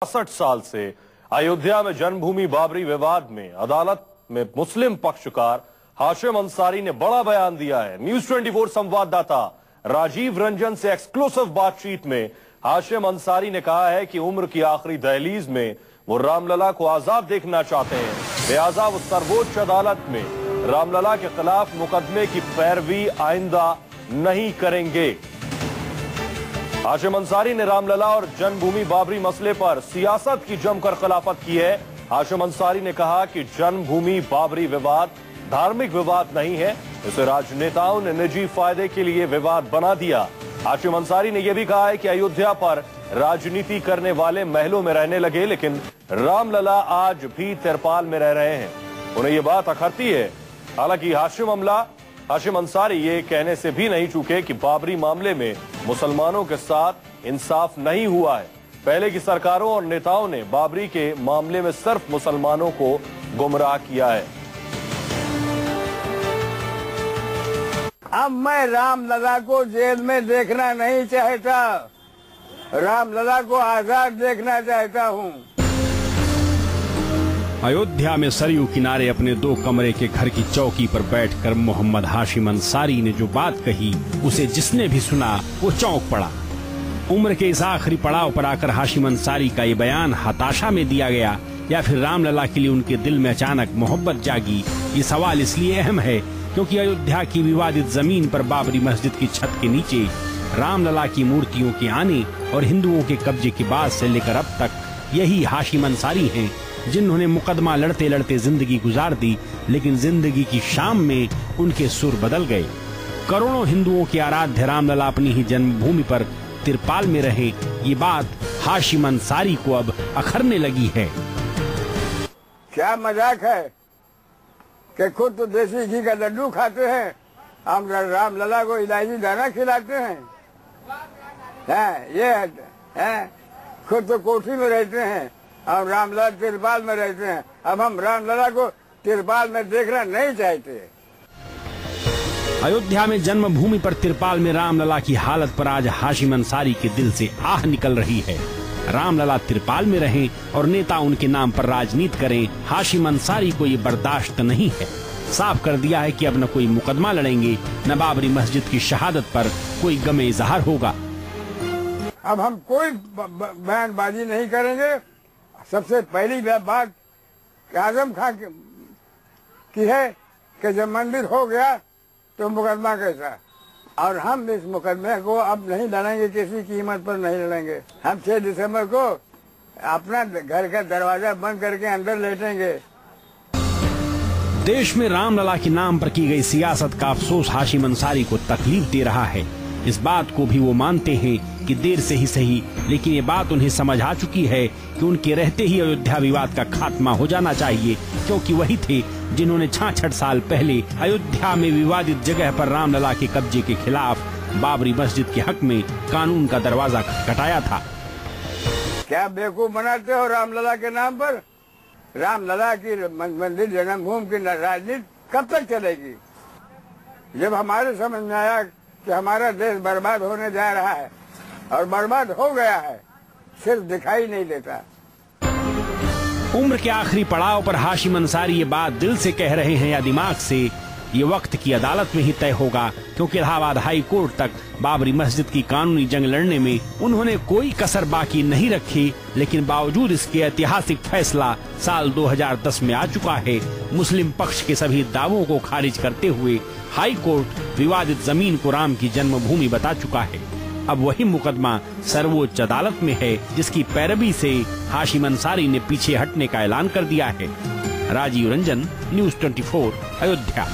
60 साल से अयोध्या में जन्मभूमि बाबरी विवाद में अदालत में मुस्लिम पक्षकार हाशिम अंसारी ने बड़ा बयान दिया है। न्यूज 24 संवाददाता राजीव रंजन से एक्सक्लूसिव बातचीत में हाशिम अंसारी ने कहा है कि उम्र की आखिरी दहलीज में वो रामलला को आजाद देखना चाहते हैं, लिहाजा वो सर्वोच्च अदालत में रामलला के खिलाफ मुकदमे की पैरवी आइंदा नहीं करेंगे। हाशिम अंसारी ने रामलला और जन्मभूमि बाबरी मसले पर सियासत की जमकर खिलाफत की है। हाशिम अंसारी ने कहा कि जन्मभूमि बाबरी विवाद धार्मिक विवाद नहीं है, इसे राजनेताओं ने निजी फायदे के लिए विवाद बना दिया। हाशिम अंसारी ने यह भी कहा है कि अयोध्या पर राजनीति करने वाले महलों में रहने लगे, लेकिन रामलला आज भी तिरपाल में रह रहे हैं। उन्हें यह बात अखरती है। हालांकि हाशिम अंसारी ये कहने से भी नहीं चूके कि बाबरी मामले में मुसलमानों के साथ इंसाफ नहीं हुआ है। पहले की सरकारों और नेताओं ने बाबरी के मामले में सिर्फ मुसलमानों को गुमराह किया है। अब मैं रामलला को जेल में देखना नहीं चाहता, रामलला को आजाद देखना चाहता हूँ। अयोध्या में सरयू किनारे अपने 2 कमरे के घर की चौकी पर बैठकर मोहम्मद हाशिम अंसारी ने जो बात कही, उसे जिसने भी सुना वो चौंक पड़ा। उम्र के इस आखिरी पड़ाव पर आकर हाशिम अंसारी का ये बयान हताशा में दिया गया या फिर रामलला के लिए उनके दिल में अचानक मोहब्बत जागी, ये सवाल इसलिए अहम है क्योंकि अयोध्या की विवादित जमीन पर बाबरी मस्जिद की छत के नीचे रामलला की मूर्तियों के आने और हिंदुओं के कब्जे के बाद से लेकर अब तक यही हाशिम अंसारी हैं जिन्होंने मुकदमा लड़ते लड़ते जिंदगी गुजार दी, लेकिन जिंदगी की शाम में उनके सुर बदल गए। करोड़ों हिंदुओं के आराध्य रामलला अपनी ही जन्मभूमि पर तिरपाल में रहे, ये बात हाशिम अंसारी को अब अखरने लगी है। क्या मजाक है कि खुद तो देसी घी का लड्डू खाते हैं, हम रामलला को इलायची दाना खिलाते हैं। खुद तो कोठी में रहते हैं, हम रामलला तिरपाल में रहते हैं। अब हम रामलला को तिरपाल में देखना नहीं चाहते। अयोध्या में जन्मभूमि पर तिरपाल में रामलला की हालत पर आज हाशिम अंसारी के दिल से आह निकल रही है। रामलला तिरपाल में रहें और नेता उनके नाम पर राजनीति करें, हाशिम अंसारी को ये बर्दाश्त नहीं है। साफ कर दिया है कि अब न कोई मुकदमा लड़ेंगे, न बाबरी मस्जिद की शहादत पर कोई गमे इजहार होगा। अब हम कोई बयानबाजी नहीं करेंगे। सबसे पहली बात आजम खां की है कि जब मंदिर हो गया तो मुकदमा कैसा, और हम इस मुकदमे को अब नहीं लड़ेंगे, किसी कीमत पर नहीं लड़ेंगे। हम 6 दिसंबर को अपना घर का दरवाजा बंद करके अंदर लेटेंगे। देश में रामलला के नाम पर की गई सियासत का अफसोस हाशिम अंसारी को तकलीफ दे रहा है। इस बात को भी वो मानते हैं कि देर से ही सही, लेकिन ये बात उन्हें समझ आ चुकी है कि उनके रहते ही अयोध्या विवाद का खात्मा हो जाना चाहिए, क्योंकि वही थे जिन्होंने 66 साल पहले अयोध्या में विवादित जगह पर रामलला के कब्जे के खिलाफ बाबरी मस्जिद के हक में कानून का दरवाजा खटखटाया था। क्या बेवकूफ बनाते हो रामलला के नाम पर? रामलला की मंदिर जन्मभूमि की राजनीति कब तक चलेगी? जब हमारे समझ में आया कि हमारा देश बर्बाद होने जा रहा है और बर्बाद हो गया है, सिर्फ दिखाई नहीं देता। उम्र के आखिरी पड़ाव पर हाशिम अंसारी ये बात दिल से कह रहे हैं या दिमाग से, ये वक्त की अदालत में ही तय होगा, क्योंकि इलाहाबाद हाई कोर्ट तक बाबरी मस्जिद की कानूनी जंग लड़ने में उन्होंने कोई कसर बाकी नहीं रखी। लेकिन बावजूद इसके ऐतिहासिक फैसला साल 2010 में आ चुका है। मुस्लिम पक्ष के सभी दावों को खारिज करते हुए हाई कोर्ट विवादित जमीन को राम की जन्मभूमि बता चुका है। अब वही मुकदमा सर्वोच्च अदालत में है, जिसकी पैरवी से हाशिम अंसारी ने पीछे हटने का ऐलान कर दिया है। राजीव रंजन, न्यूज 24, अयोध्या।